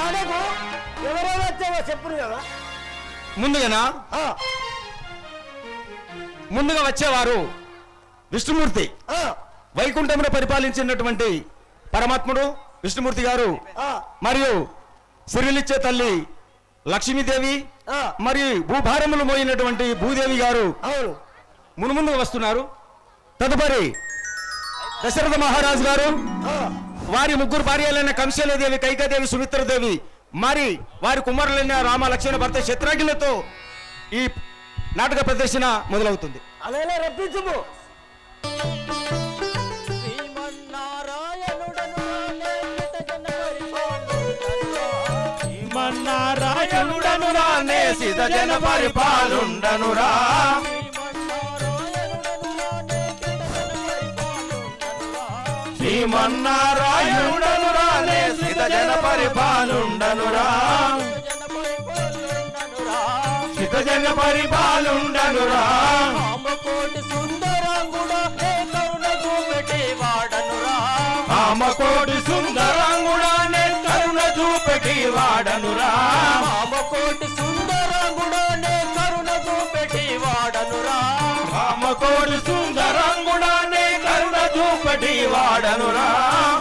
ఆడకు ఎవరో వచ్చావో చెప్పును కదా. ముందుగా వచ్చేవారు విష్ణుమూర్తి, వైకుంఠంలో పరిపాలించినటువంటి పరమాత్ముడు విష్ణుమూర్తి గారు, మరియు సిరిలిచ్చే తల్లి లక్ష్మీదేవి, మరియు భూభారములు మోయినటువంటి భూదేవి గారు మునుముందుగా వస్తున్నారు. తదుపరి దశరథ మహారాజు గారు, వారి ముగ్గురు భార్యలైన కంశలదేవి, కైకాదేవి, సుమిత్రదేవి, మరి వారి కుమారులైన రామ, లక్ష్మణ, భరత, శత్రుఘ్నులతో ఈ నాటక ప్రదర్శన మొదలవుతుంది. అలా రప్పించుము. శ్రీమన్నారాయణుడను రానే సిత జన పరిపాలుండనురా, శ్రీమన్నారాయణుడను రానే సిత జన పరిపాలుండనురా, సిత జన పరిపాలుండనురా. రామకోటి సుందరంగుడా కరుణ చూపెట్టేవాడనురా, రామకోటి సుందరంగుడానే కరుణ చూపెట్టి వాడనురా, రామకోటి సుందరంగుడానే కరుణ చూపెట్టేవాడనురా, రామకోటి సుందరంగుడానే కరుణ చూపెట్టి వాడనురా.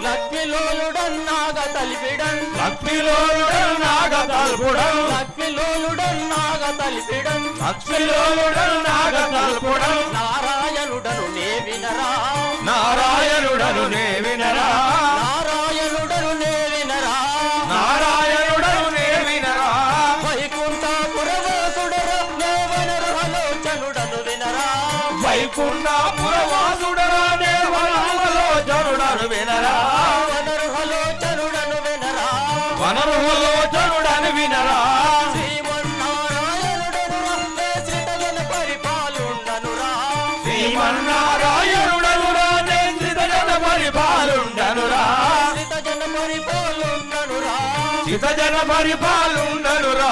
లక్ష్మిలోలుడన్నాగ తలిపిడన్, లక్ష్మిలోలుడన్నాగ తల్పుడం, లక్ష్మిలోలుడన్నాగ తలిపిడన్, లక్ష్మిలోలుడన్నాగ తల్పుడం. నారాయణుడను నే వినరా, నారాయణుడను నే వినరా, నారాయణుడను నే వినరా, నారాయణుడను నే వినరా. వైకుంఠపురవాసుడరా నే వనరుహలోచనుడను వినరా, వైకుంఠపురవాసుడరా నే వనరుహలోచనుడను వినరా, వనరుహలోచనుడను వినరా, వనరుహలోచనుడను వినరా. శ్రీమన్నారాయణుడనురా నే శ్రీతజన పరిపాలుండనురా, శ్రీమన్నారాయణుడనురా నే శ్రీతజన పరిపాలుండనురా, శ్రీతజన పరిపాలుండనురా, శ్రీతజన పరిపాలుండనురా.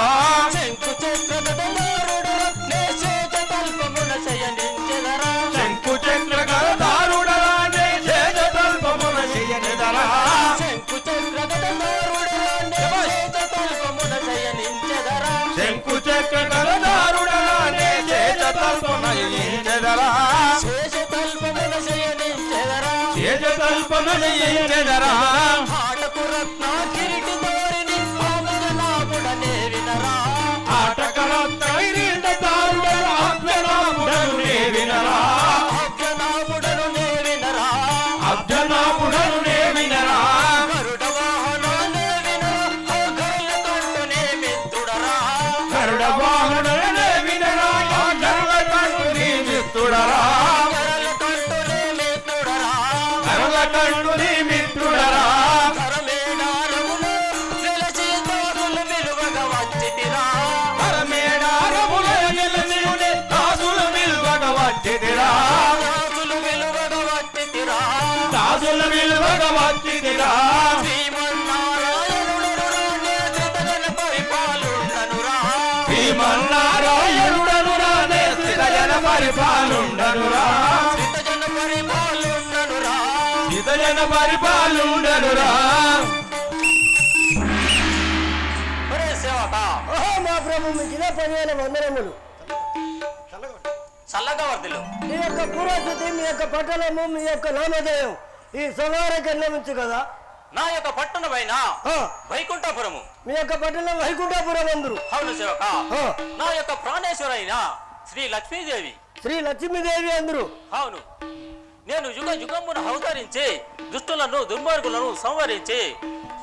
శంకు చక్రధరుడురా నే శేషతల్పమున శయనించెదరా, శంకు చక్ర గదారుడరా నే శేషతల్పమున శయనిదరా, శంకు చక్రధరుడురా నే శేషతల్పమున శయనించెదరా, శంకు చక్ర గదారుడరా నే శేషతల్పమున శయనిదరా, శేషతల్పమున శయనించెదరా, శేషతల్పమున శయనిదరా. ఆటకు రత్న కిరీటి తోరిని ఆమజనాభుడనే వినరా, ఆటకరత్న దారుడను అభ్యనాముడను నే వినరా, అభ్యనాభుడను నే వినరా, అభ్యనాముడను నే వినరా. గరుడ వాహనానే వినరా, గరుల కంటునే మిత్రుడరా, గరుడ వాహనుడనే వినరా, గరుడ కంటుని మిత్రుడరా, గరుల కంటునే మిత్రుడరా, గరుడ కంటుని మిత్రుడరా. కరమేడారములో నిలచి దాసులు విలువగా వచ్చితిరా, పరమేడారముల నిలచియునే దాసులు విలువగ వచ్చిదిరా, దాసులు విలువగా వచ్చితిరా, దాసులు విలువగ వచ్చిదిరా. శ్రీమన్నారాయణుడురా నే శ్రీతజన పరిపాలుండనురా, శ్రీమన్నారాయణుడనురా నే స్థితజన పరిపాలుండనురా, శ్రీతజన పరిపాలుండనురా. స్థితజన పరిపాలుండనురా. ఒరే సేవక, ఓహో మా ప్రభు, మీకు ఇదే 10,000 వందనములు. చల్లగా వర్దిలు. మీ యొక్క పూర్వస్థితి, మీ యొక్క పట్టణము, మీ యొక్క నామధేయం ఈ సవారకన్నా ఉంచు కదా. నా యొక్క పట్టణమైన ఆ, వైకుంఠపురము. మీ యొక్క పట్టణం వైకుంఠపురం అందరు. అవును సేవక, ఆ, నా యొక్క ప్రాణేశ్వరైన శ్రీ లక్ష్మీదేవి. శ్రీ లక్ష్మీదేవి అందరు. అవును, నేను యుగ యుగమున అవతరించి దుష్టులను దుర్మార్గులను సంవరించి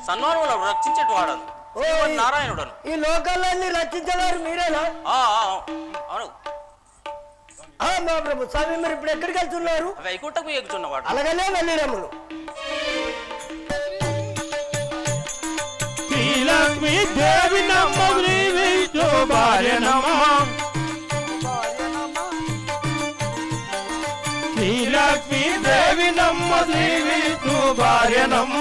సన్మానములను రక్షించేటవాడను ఓ, నారాయణుడను. ఈ లోకాలన్నీ రక్షించేవారు మీరేనా? అవును, మా ప్రభు స్వామి, మీరు ఇప్పుడు ఎక్కడికి వెళ్తున్నారు? వైకుంఠకు ఎక్కుచున్నవాడు. అలాగనే వెళ్ళిరములు. శ్రీలక్ష్మీ దేవి నమ్మ శ్రీ విష్ణు భార్య నమ్మ, శ్రీలక్ష్మీ దేవి నమ్మ శ్రీ విష్ణు భార్య నమ్మ,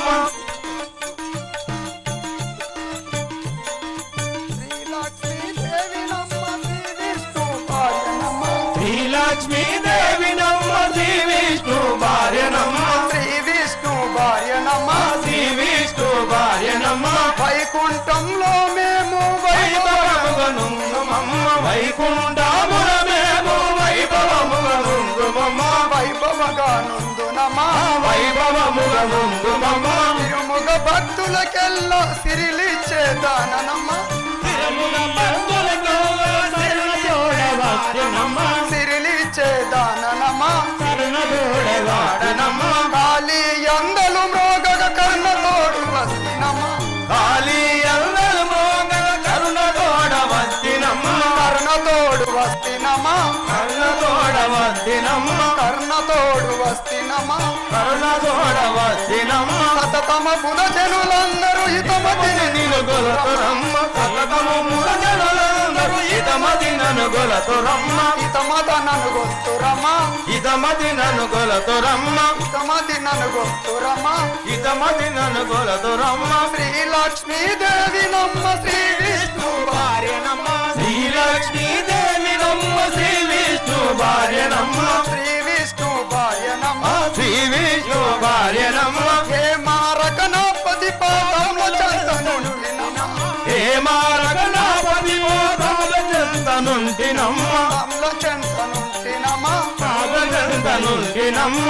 శ్రీలక్ష్మీ దేవి నమ్మ శ్రీ విష్ణు భార్య నమ్మ, శ్రీ విష్ణు భార్య నమ, శ్రీ విష్ణు భార్య నమ్మ. వైకుంఠ వైకుంఠమున మేము వైభవముగా నుందుమమ్మ వైభవగా నుందునమా వైభవముగా నుందుమమ్మ తిరుముగ భక్తులకెల్లా సిరిలిచ్చేదానమ్మ తిరుముగ భక్తులకు శరణ జోడవచ్చునమ్మ సిరిలిచ్చేదానమ్మ శరణ జోడవాడనమ్మ కాళీ అందలు మోగగ కర్ణతోడు వస్తినమ్మ కాళీ అందరు మోగ కరుణ తోడవచ్చినమ్మ కర్ణతోడు వస్తినమ్మ కరుణ తోడవచ్చినమ్మ కర్ణతోడు వస్తినమ్మ కరుణ తోడవచ్చినమ్మ సతతమ పున జనులందరూ హితమతిని నిలుగొలతురమ్మ సతతము మురజనులందరూ ఇతమతి ననుగొలతురమ్మ హితమత ననుగొస్తురమ్మ ఇతమతి ననుగొలతురమ్మ హితమతి ననుగొస్తురమ్మ ఇతమతి ననుగొలతురమ్మ శ్రీలక్ష్మీదేవి నమ్మ శ్రీ విష్ణు భార్యనమ్మ శ్రీలక్ష్మీదేవి నమ్మ శ్రీ విష్ణు భార్యనమ్మ శ్రీ విష్ణు భార్యనమ్మ శ్రీ విష్ణు భార్యనమ్మ హే మారకనాపతి పాదంలో చందనుంటినమ్మ ఏ మారకనాపతి మోదాల చెంతనుంటినమ్మ పాదంలో చందనుంటినమ్మ పాదచెంతనుంటినమ్మ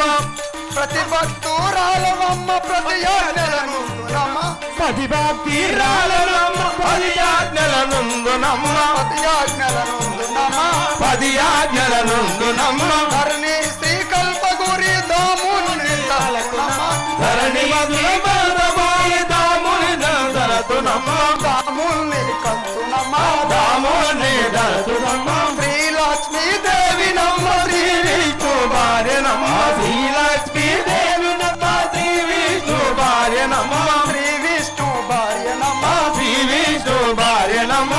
ప్రతి భక్తురాలవమ్మ ప్రతి యాజ్ఞలను నమ్మ పది భక్తిరాలనమ్మ పది ఆజ్ఞలనుందునమ్మ ప్రతి యాజ్ఞలను నమ్మ పది ఆజ్ఞలనుందునమ్మ ధరణి శ్రీ కల్పగురి దాముని తలకునమ్మ ధరణి మధుర పదమాయి దాముని దరతునమ్మ దాముని కత్తునమ్మ దాముని దరతునమ్మ శ్రీలక్ష్మీదేవి నమ్మ శ్రీ విష్ణు భార్యనమ్మ శ్రీలక్ష్మీదేవి నమ్మ శ్రీ విష్ణు భార్యనమ్మ శ్రీ విష్ణు భార్యనమ్మ శ్రీ విష్ణు భార్యనమ్మ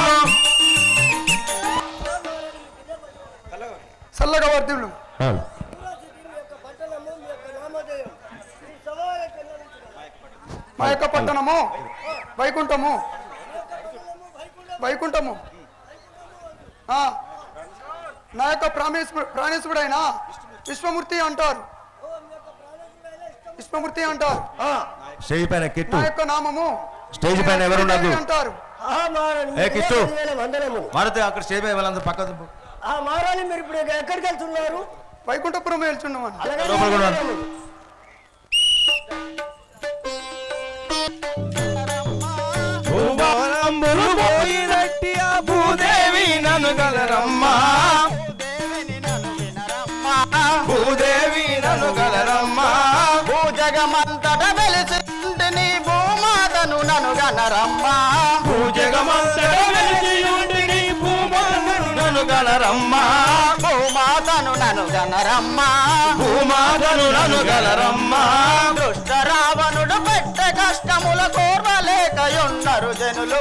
చల్లగా వర్ధిల్లు మా యొక్క పట్టణము వైకుంఠము వైకుంఠము ఆ, నా యొక్క ప్రాణేశ్వరుడైన విశ్వమూర్తి అంటారు విశ్వమూర్తి అంటారు స్టేజ్ పైన కిట్టు నా యొక్క నామము స్టేజ్ పైన ఎవరున్నారు? అంటారు ఏ కిట్టు వందనము. మారుతి అక్కడ స్టేజ్ పైన వాళ్ళందరూ పక్కన ఆ మారాలి మీరు ఇప్పుడు ఎక్కడికి వెళ్తున్నారు? వైకుంఠపురం వెళ్తున్నామని అలాగే లోపల కూడా వందనము. భూభారంబులు పోయినట్టి ఆ భూదేవి నన్ను గలరమ్మ భూదేవి నన్ను గలరమ్మ భూజగమంతట వెలిసి నీ భూమాతను నను గనరమ్మా భూజగమంతట వెలిసి ఉండి నీ భూమాతను నన్ను గలరమ్మ భూమాతను నను గనరమ్మా భూమాతను నన్ను గలరమ్మ దుష్ట రావణుడు పెట్టె కష్టముల కోర్వలేకయున్నరు జనులు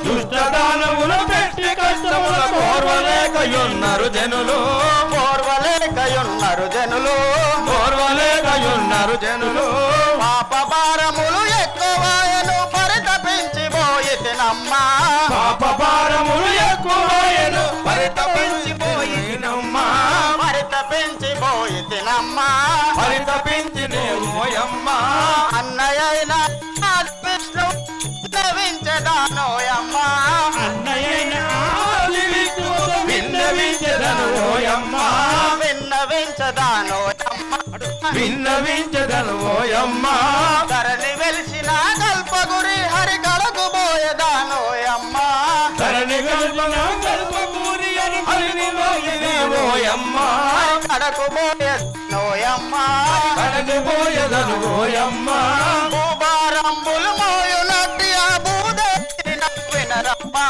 దుష్టదానములు పెట్టి కష్టముల కోర్వలేకయున్నారు జనులు కోర్వలేకయున్నరు జనులు కోర్వలేకయున్నారు జనులు పాప భారములు ఎక్కువాయను పరితపించి పోయితినమ్మా పాప భారములు ఎక్కువయను పరితపించిపోయినమ్మా పరితపించి పోయితినమ్మా పరితపించి నేమోయమ్మా అన్నయ్యైన విష్ణు నవించదానోయమ్మా విన్నవించదనుయమ్మా విన్నవించదానోయమ్మా విన్నవించదనుయమ్మా ధరణి వెలిసిన కల్పగురి హరి కడకు పోయేదానోయమ్మా ధరణి కల్పన కల్పకూరి అని హరిని మోయమ్మా కడకు పోయేనోయమ్మా కడకు పోయదనుయమ్మా భూభారంబులు మోయునట్టి ఆ భూదేవి నవ్వినరమ్మా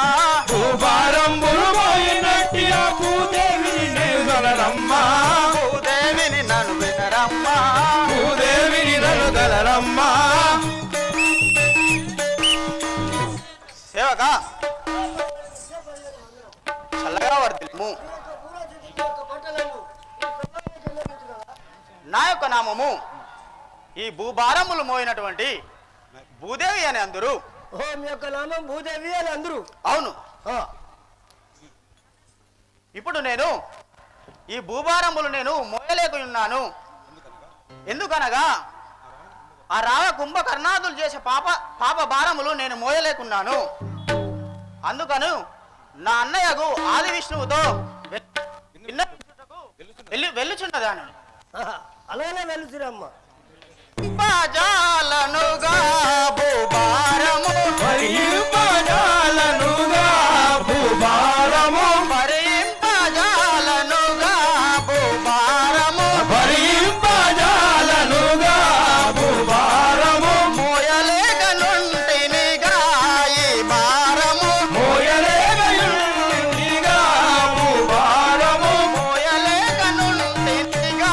భూభారంబులు పోయినట్టి ఆ భూదేవిని నేగలరమ్మా భూదేవిని నన్ను వినరమ్మా భూదేవిని నలుగలరమ్మా సేవక చల్లగా వర్ధిల్లుము నా యొక్క నామము ఈ భూభారములు మోయినటువంటి భూదేవి అని అందరూ ఓ మీ యొక్క నామం భూదేవి అని అందరూ. అవును ఇప్పుడు నేను ఈ భూభారములు నేను మోయలేకున్నాను. ఎందుకనగా ఆ రావ కుంభకర్ణాదులు చేసే పాప భారములు నేను మోయలేకున్నాను. అందుకను నా అన్నయ్యకు ఆది విష్ణువుతో వెళ్ళుచున్నదాను. అలానే వెలుచురమ్మ. బాజాలనుగా భూభారము భరింపజాలనుగా భూభారము భరింపజాలనుగా భూభారము భరింపజాలనుగా భూభారము మోయలేకనుంటినిగా ఈ భారము మోయలేకయుండిగా భూభారము మోయలేకనుంటినిగా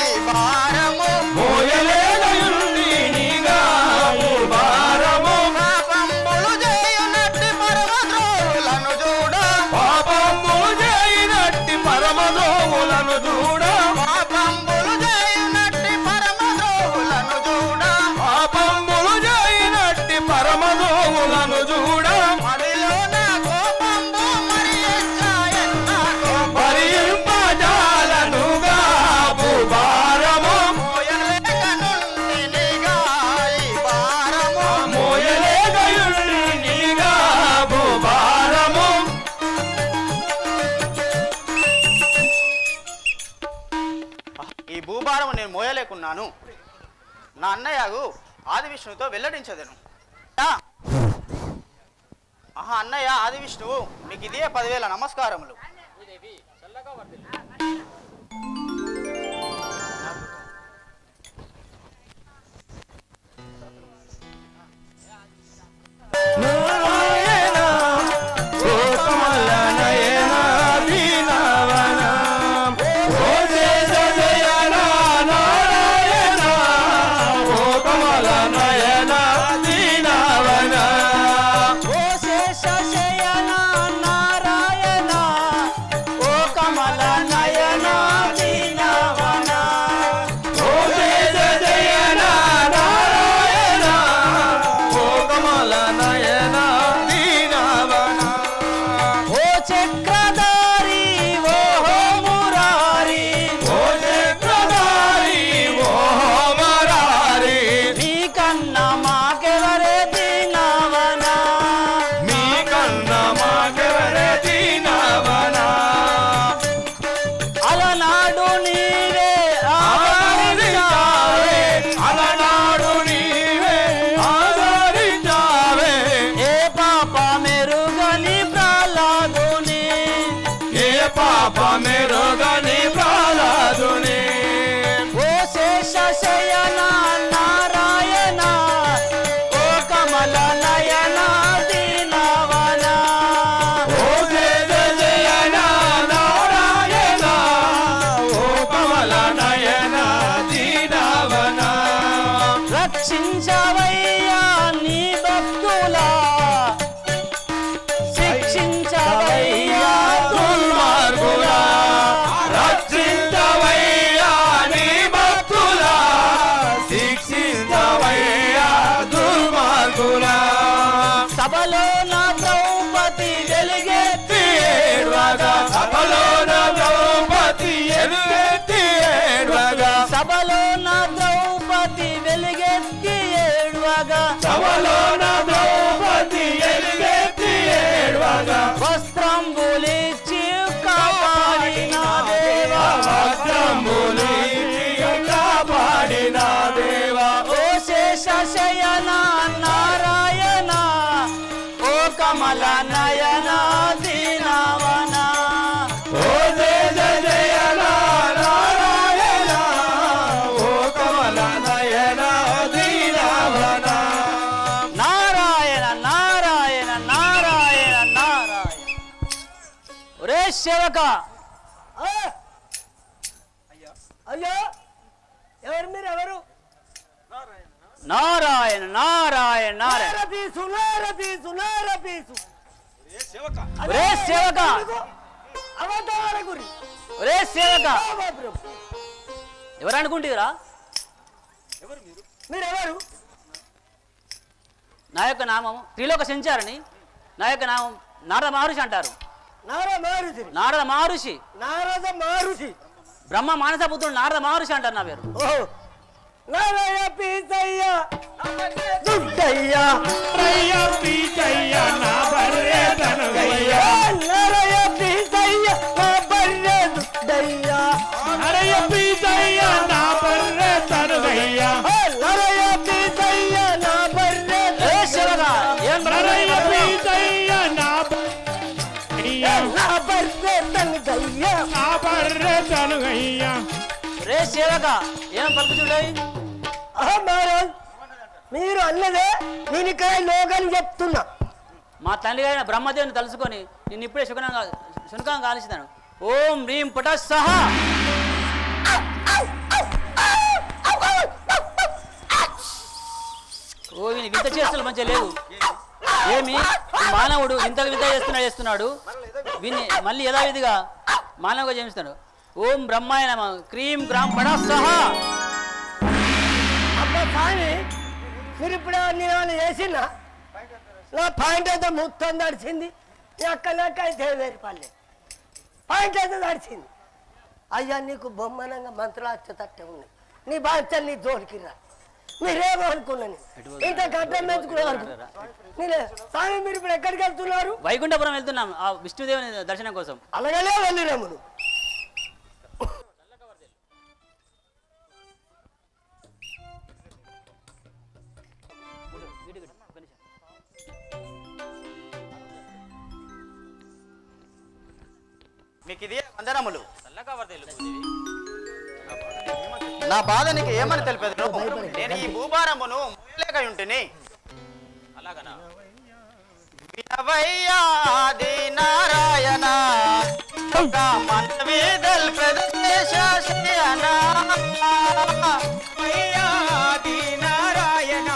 ఈ భారము మోయలేకయుండిగా భూభారము పాపంబులు చేయునట్టి పరమద్రోవులను చూడ పాపములు చేయనట్టి పరమదోములను చూడ పాపంబులు చేయునట్టి పరమద్రోవులను చూడ పాపములు చేయనట్టి పరమదోములను చూడ మదిలో నా కోపంబు మరి ఎచ్చాయన్న కోపం భరింపజాలనుగా భూభారము మోయలేకనుంటినిగా ఈ భారము మోయలేకయుండిగా భూభారము ఈ భూభారము నేను మోయలేకున్నాను. నా అన్నయ్యకు ఆది విష్ణువుతో వెల్లడించదను. ఆహా అన్నయ్య ఆది విష్ణువు మీకు ఇదే 10,000 నమస్కారములు. నారాయణ ఓ కమల నయన దీనవన ఓ దేశ జయన నారాయణ ఓ కమల నయన దీనవన ఓ శేష శయన నారాయణ ఓ కమల నయన దీనవన ఓ దేశ జయన నారాయణ ఓ కమల నయన దీనవన ఓ చక్రధారి ఓ మురారి ఓ చక్రధారి ఓ మరారి నీ కన్నా మాకెవరే దీనవన మీ కన్న మాకెవరే దీనవన అలనాడు నీవే ఆదరించావే అలనాడు నీవే ఆదరించావే ఏ పాప మెరుగని ప్రహ్లాదుని ఏ పాప మెరుగని ప్రహ్లాదుని ఓ శేష శయన నారాయణ ఓ కమల నయన దీనవన ఓ దేశ జయన నారాయణ ఓ కమల నయన దీనవన రక్షించవయ్యా నీ భక్తులా శిక్షించవయ్యా దుర్మార్గులా రక్షించవయ్యా నీ భక్తులా శిక్షించవయ్యా దుర్మార్గులా సభలో నా ద్రౌపది వెలిగెత్తి ఏడ్వగా సభలోన ద్రౌపది ఎలుగెత్తి ఏడ్వగా సభలో నా ద్రౌపది వెలిగెత్తి ఏడ్వగా సభలోన ద్రౌపది ఎలుగెత్తి ఏడ్వగా వస్త్రంబులిచ్చి కాపాడిన దేవా వస్త్రములిచ్చి కాపాడిన దేవా ఓ శేష శయన నారాయణ ఓ కమల నయన దీనవన ఓ దేశ జయన నారాయణ ఓ కమల నయన దీనవన నారాయణ నారాయణ నారాయణ నారాయణ ఒరే సేవక అయ్యో ఎవరు మీరు ఎవరు? నారాయణ నారాయణ నారాయణ నారపీసు నారపీసు నారపీసు. ఒరే సేవక అవతార గురి ఒరే సేవక ప్రభు. ఎవరు అనుకుంటురా? మీరు ఎవరు? నా యొక్క నామం త్రిలోక సంచారని. నా యొక్క నామం నారద మహర్షి అంటారు. నార మారుతి నారద మహర్షి నారద మారుతి. బ్రహ్మ మానసపుత్రుడు నారద మహర్షి అంటారు నా పేరు. ఓహో నారాయ పీసయ్య దుడ్డయ్య రయ్య పీచయ్య నా బర్రె తనవయ్య అయ్యా నా బర్రె తనుగయ్యా. రే సేవక ఏం పలుకుచుండయి? మహారాజ్ మీరు అన్నదే నేను ఇక్కడ లోకాన్ని చెప్తున్నా. మా తండ్రి గారిన బ్రహ్మదేవుని తలుసుకొని నిన్ను ఇప్పుడే శునకంగా కాల్చిస్తాను. ఓం హ్రీం పట సహా. ఓ వీని వింత చేష్టలు మంచిగా లేవు. ఏమి మానవుడు వింత వింత చేస్తున్నాడు. వీని మళ్ళీ యథావిధిగా మానవుగా చేస్తాడు. ఓం బ్రహ్మాయ నమ క్రీం గ్రామ్ పట సహా. అబ్బా కానీ మీరు ఇప్పుడు నేను చేసినా నా పాయింట్ అయితే మొత్తం నడిచింది. ఎక్కడెక్క అయితే 10,000 రూపాయలు పాయింట్ అయితే నడిచింది. అయ్యా నీకు బొమ్మనంగా మంత్రాలు వచ్చేటట్టే ఉన్నాయి. నీ బాధ్యత నీ జోలికి రా. మీరేమో అనుకున్నాను ఇంత గడ్డం మెచ్చుకున్నారు. మీరే స్వామి మీరు ఇప్పుడు ఎక్కడికి వెళ్తున్నారు? వైకుంఠపురం వెళ్తున్నాం ఆ విష్ణుదేవుని దర్శనం కోసం. అలాగనే వెళ్ళిరామును. మీకు ఇది వందనములు. చల్లగా వర్దేలు భూదేవి. నా బాధ నీకు ఏమని తెలిపేది? నేను ఈ భూభారమును మోయలేక ఉంటిని. అలాగనా? వినవయ్యాది నారాయణ ఒక మనవి తెలిపెదు శేషాశయన. అయ్యాది నారాయణ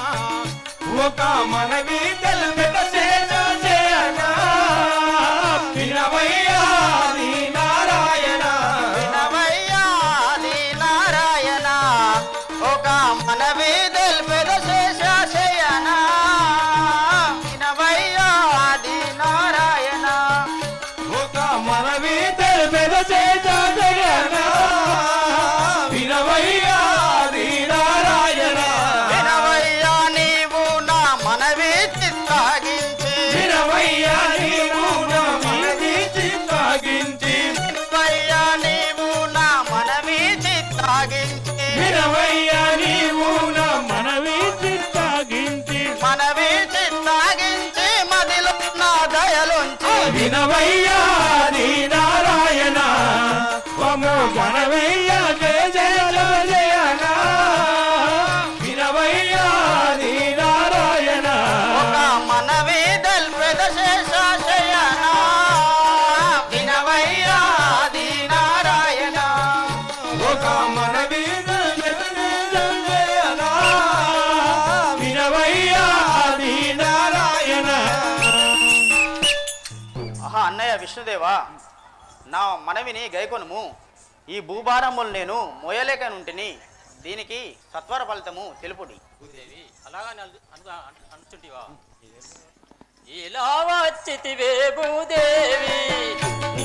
ఒక మనవి తెలిపెద శేషాశయన. వినవయ్యాది నారాయణ వినవయ్యాది నారాయణ ఒక మనవి తెలిపెదు శేషాశయన. వినవయ్యాది నారాయణ ఒక మనవి తెలిపెద శేషాశయన. వినవయ్యాది నారాయణ వినవయ్యా నీవు నా మనవి చిత్తాగించి. వినవయ్యా నీవు నా మనవి చిత్తాగించి. వినవయ్యా నీవు నా మనవి చిత్తాగించి. వినవయ్యా నీవు నా మనవి చిత్తాగించి. మనవి చిత్తాగించి మదిలో నా దయలుంచి. వినవయ్యా నీ నారాయణ వము గణవయ్యా జయ జయ జయ జయనా. వినవయ్యా నీ నారాయణ ఒక మనవి దల్పెద శేషాశయన. వినవయ్యా ది నారాయణ ఒక మనవి జయనా. వినవయ్యా నీ నారాయణ. ఆహా అన్నయ్య విష్ణుదేవా, నా మనవిని గైకొనుము. ఈ భూభారములు నేను మోయలేకనుంటిని. దీనికి సత్వర ఫలితము తెలుపుడి. భూదేవి అలాగని అనుచుంటివా? ఇలా వచ్చితివే భూదేవి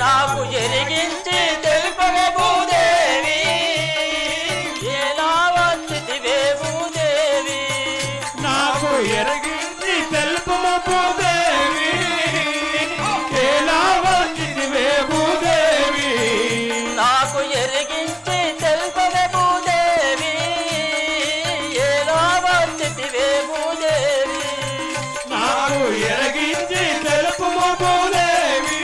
నాకు ఎరిగించి తెలుపవే భూదేవి. ఎలా వచ్చితివే భూదేవి నాకు ఎరగించి తెలుపుము భూదేవి. ఎలా వచ్చితివే భూదేవి. నాకు ఎరిగించి తెలుపవే భూదేవి. ఎలా వచ్చితివే భూదేవి నాకు ఎరగించి తెలుపుము భూదేవి.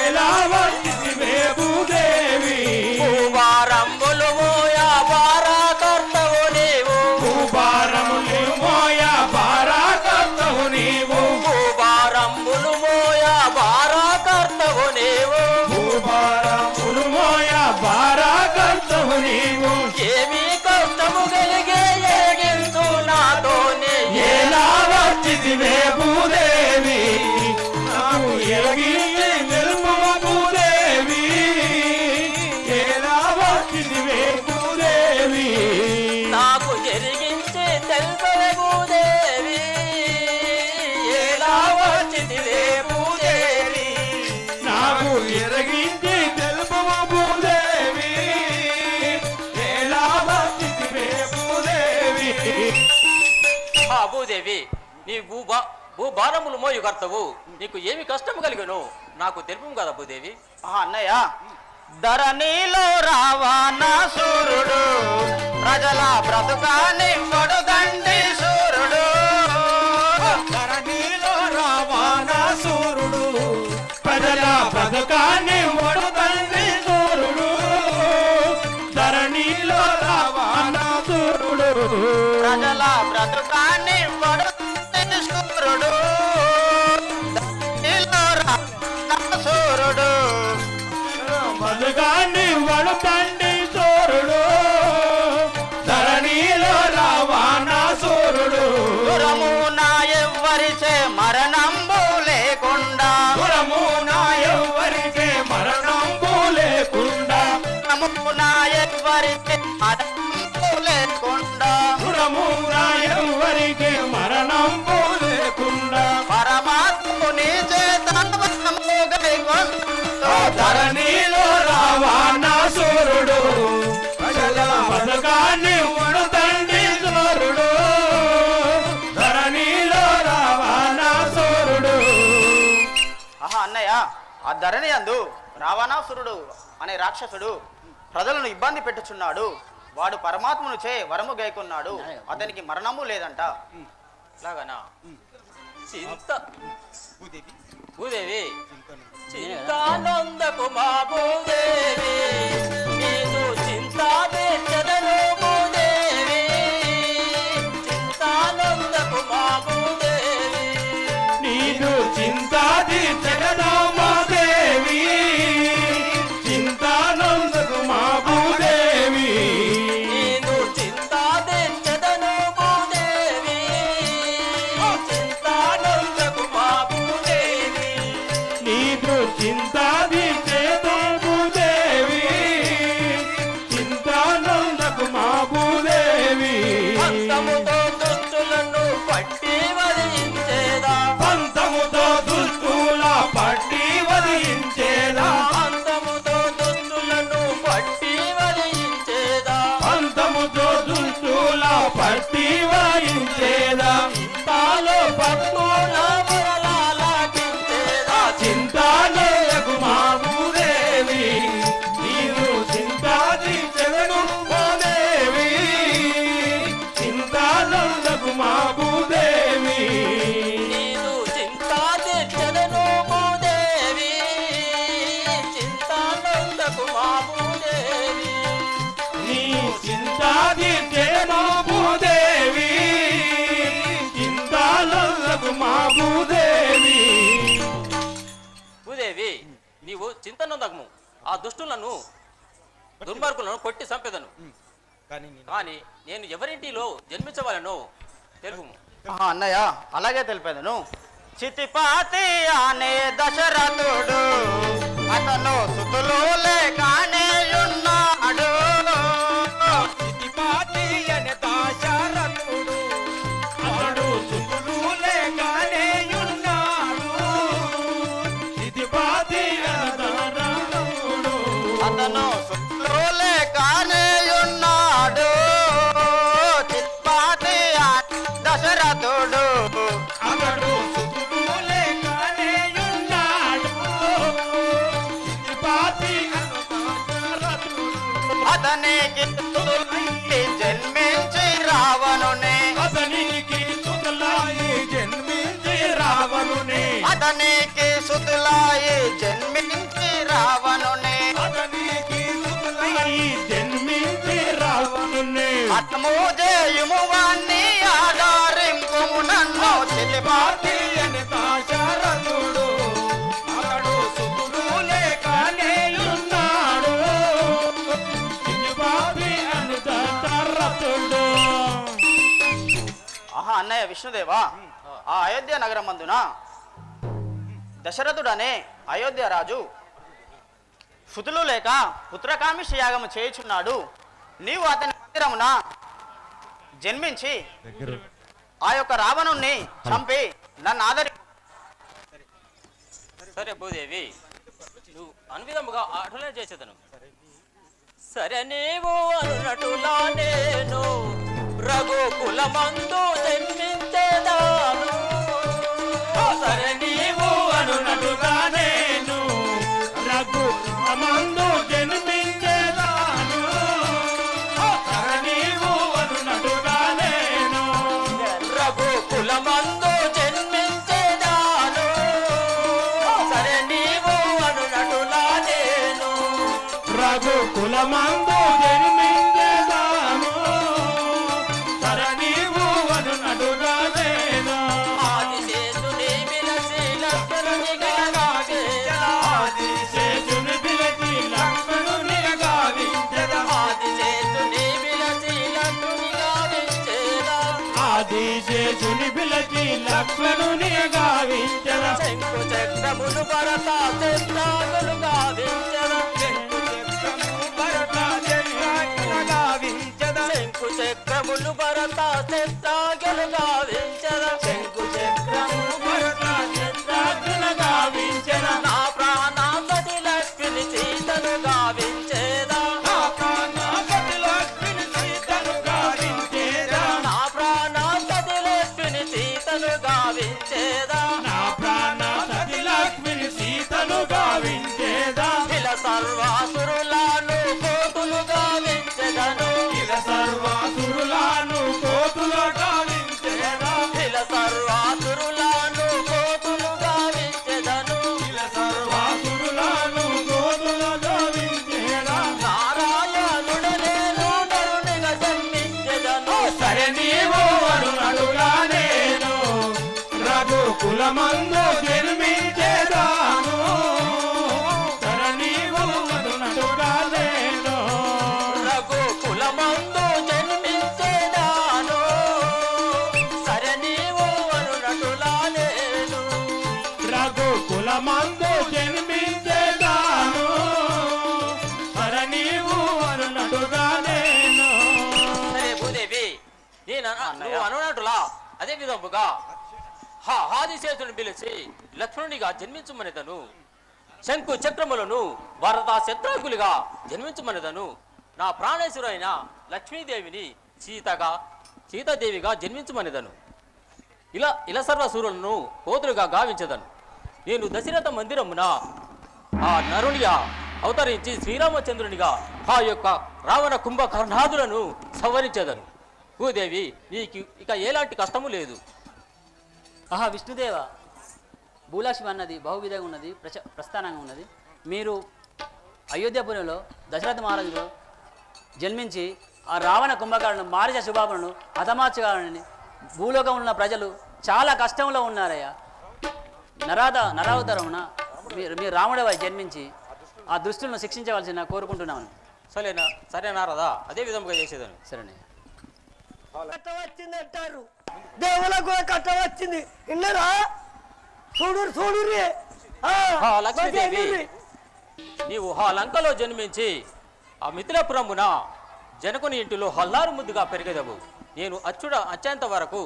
ఎలా వచ్చితివే భూదేవి. భూభారంబులు మోయా భారాకర్తవు నీవు. భూభారములు మోయా భారాకర్తవు నీవు. భూభారంబులు మోయా భారాకర్తవు నీవు. భూభారములు మోయా భారాకర్తవు నీవు. ఏమి కష్టము కలిగే ఎరిగించు నాతోనే. ఎలా వచ్చితివే భూదేవి. నాకు ఎరగించి తెలుపుము భూదేవి. ఎలా వచ్చితివే భూదేవి. నాకు జరిగించి తెలుపవే భూదేవి. ఎలా వచ్చితివే భూదేవి నాకు ఎరగించి తెలుపుము భూదేవి. ఎలా వచ్చితివే భూదేవి. ఆ భూదేవి నీ భూభారములు మోయు కర్తవు. నీకు ఏమి కష్టము కలిగను నాకు తెలుపు కదా భూదేవి. ఆహా అన్నయ్య, ధరణిలో రావణాసురుడు ప్రజల బ్రతుకాన్ని పడుదండి సూర్యుడు. ధరణిలో రావణాసురుడు ప్రజల బ్రతుకాన్ని బతకాన్ని వడు తండ్రి సూర్యుడు ధరణిలో రావణాసురుడు దూరమున ఎవ్వరిచే మరణంబు లేకుండా దూరమున ఎవ్వరికే మరణంబు లేకుండా దూరమున ఎవ్వరిచే మరణంబు లేకుండా దూరమున ఎవ్వరికే మరణంబు లేకుండా పరమాత్ముని చేత వరము గైకొంటూ ధరణిలో రావణాసురుడు ప్రజల బతకాన్ని వడు తండ్రి సూర్యుడు ధరణిలో రావణాసురుడు. ఆహా అన్నయ్య, ఆ ధరణి అందు రావణాసురుడు అనే రాక్షసుడు ప్రజలను ఇబ్బంది పెట్టుచున్నాడు. వాడు పరమాత్మను చే వరము గైకొన్నాడు. అతనికి మరణము లేదంట. లాగానా చింత భూదేవి చింతానందకు మా భూదేవి నీదు చింతా తీర్చదను భూదేవి చింతానందకు మా భూదేవి నీదు చింతాది జగదామాదేవి చింతానందకు మా భూదేవి నీదు చింతా తీర్చదను భూదేవి చింతానందకు మా భూదేవి నీదు చింతాది చేతో భూదేవి చింతానందకు మా భూదేవి అంతముతో దుష్టులను పట్టి వదిలించేదా పంతముతో దుస్తుల పట్టి వదిలించేదా అంతముతో దుష్టులను పట్టి వదిలించేదా పంతముతో దుస్తుల పట్టి వదిలించేదా తాలో పట్టున వరలాలకించేదా చింతానందకు మా భూదేవి నీవు చింతాది జగను భూదేవి చింతానందకు మా భూదేవి నీదు చింతా తీర్చదను భూదేవి చింతానందకు మా భూదేవి నీ చింతాది జగను భూదేవి చింతానందకు మా భూదేవి భూదేవి నీవు చింతనందకము ఆ దుష్టులను దుర్మార్గులను కొట్టి చంపెదను కానీ నేను ఎవరింటిలో జన్మించవాలను తెలుపుము ఆహా అన్నయ్య, అలాగే తెలిపేదను. చితిపాతి అనే దశరథుడు అతను సుతులు లేకనే ఉన్నాడు. చితిపాతి అనే దాశరథుడు అతడు సుతులు లేకనే ఉన్నాడు. చితిపాతి అనే దాశరథుడు అతను సుతులు లేకనే ఉన్నాడు. చితిపాతి దశరథుడు అతడు సుతులు లేకనే ఉన్నాడు. చితిపాతి అనే దాశరథుడు అతనికి సుతులై జన్మించి రావణుని అతనికి సుతులాయి జన్మించి రావణుని అతనికి సుతులాయి జన్మించి రావణుని అతనికి సుతులాయి జన్మించి రావణుని అతము జయము వాణ్ణి ఆధారింపుము నన్ను చిలిపాతి అని దాశరథుడు అతడు సుతులు లేకనే ఉన్నాడు. చితిపాతి అని దాశరథుడు. ఆహా అన్నయ్య విష్ణుదేవా, ఆ అయోధ్య నగరం మందున దశరథుడనే అయోధ్య రాజు సుతులు లేక పుత్రకామిషి యాగము చేయుచున్నాడు. నీవు అతని మందిరమున జన్మించి ఆ యొక్క రావణుణ్ణి చంపి నన్ను ఆదరి. సరే భూదేవి నువ్వు అన్విధముగా అటులే చేసేదను. సరే నీవు అన్నట్టులా నేను రఘుకులమందు జన్మించేదాను. సరే నీవు అనునటుగా నేను రఘుమందు జన్మించేదాను. నీవు అనునటుగా నేను రఘుకులమందు జన్మించేదాను. సరే నీవు అనునటులా నేను రఘుకులమందు జన్మించేదాను. సరే నీవు అనునటుగా నేను ఆదిశేషుని విలసి లక్ష్మణునిగా నాగేదా. ఆదిశేషుని పిలిచి లక్ష్మణునిగా నిలచి లక్ష్మణుని గావించద శంకు చక్రములు భరత చిత్రాకులు గావించద శంకు చక్రము భరత చక్రాకుల గావించద శంకు చక్రములు భరత చిత్రాకులు గావించద శంకు చక్రము భరత చక్రాకుల గావించద నా ప్రాణాపతి లక్ష్మిని సీతను గావించేదా నా ప్రాణపతి లక్ష్మిని సీతను గావించేదా నా ప్రాణాపతి లక్ష్మిని సీతను గావించేదా నా ప్రాణపతి లక్ష్మిని సీతను గావించేదా ఇలా సర్వాసురులను కోతులు గావించెదను ఇలా సర్వాసురులను కోతులు గావించేదా ఇలా సర్వాసురులను కోతులు గావించెదను ఇలా సర్వాసురులను కోతులు గావించేదా నారాయణుడు నేను నరునిగా జన్మించెదను సరే నీవు అరుణడుగా నేను రఘుకులమందు జన్మించేదాను సరే నీవు అరుణడుగా నేను రఘుకులమందు జన్మించెదాను సరే నీవు అనునటులా నేను రఘుకులమందు జన్మించేదాను సరే నీవు అరుణడుగా నేను సరే భూదేవి నువ్వు అనునటులా అదే విధముగా ఆదిశేషుని పిలిచి లక్ష్మణునిగా జన్మించుమనిదను శంకు చక్రములను భరత శత్రుఘ్నులుగా జన్మించుమనిదను నా ప్రాణేశ్వరైన లక్ష్మీదేవిని సీతాదేవిగా జన్మించుమనిదను ఇలా సర్వసూరులను కోతులుగా గావించదను నేను దశరథ మందిరమున ఆ నరునిగా అవతరించి శ్రీరామచంద్రునిగా ఆ యొక్క రావణ కుంభకర్ణాదులను సంవరించదను భూదేవి నీకు ఇక ఎలాంటి కష్టము లేదు. ఆహా విష్ణుదేవ, భూలక్ష్మి అన్నది బహువిధంగా ఉన్నది, ప్రస్థానంగా ఉన్నది. మీరు అయోధ్యపురంలో దశరథ మహారాజులో జన్మించి ఆ రావణ కుంభకర్ణులను మారిచ శుభాపలను హతమార్చగాలని భూలోకంలో ఉన్న ప్రజలు చాలా కష్టంలో ఉన్నారయ్యా. నరావతారమున మీరు రాముడవై జన్మించి ఆ దుష్టులను శిక్షించవలసిన కోరుకుంటున్నామని. సరే నారదా, అదే విధంగా చేసేదాన్ని. సరేనే. కట్ట వచ్చింది అంటారు, దేవులకు కూడా కట్ట వచ్చింది. విన్నారా? చూడు లక్ష్మీదేవి, నీవు ఆ లంకలో జన్మించి ఆ మిథిలాపురమున జనకుని ఇంటిలో హల్లారు ముద్దుగా పెరిగేదవు. నేను అచ్చేంత వరకు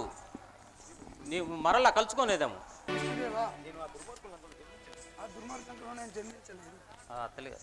నీవు మరలా కలుసుకునేదాము. తెలియదు.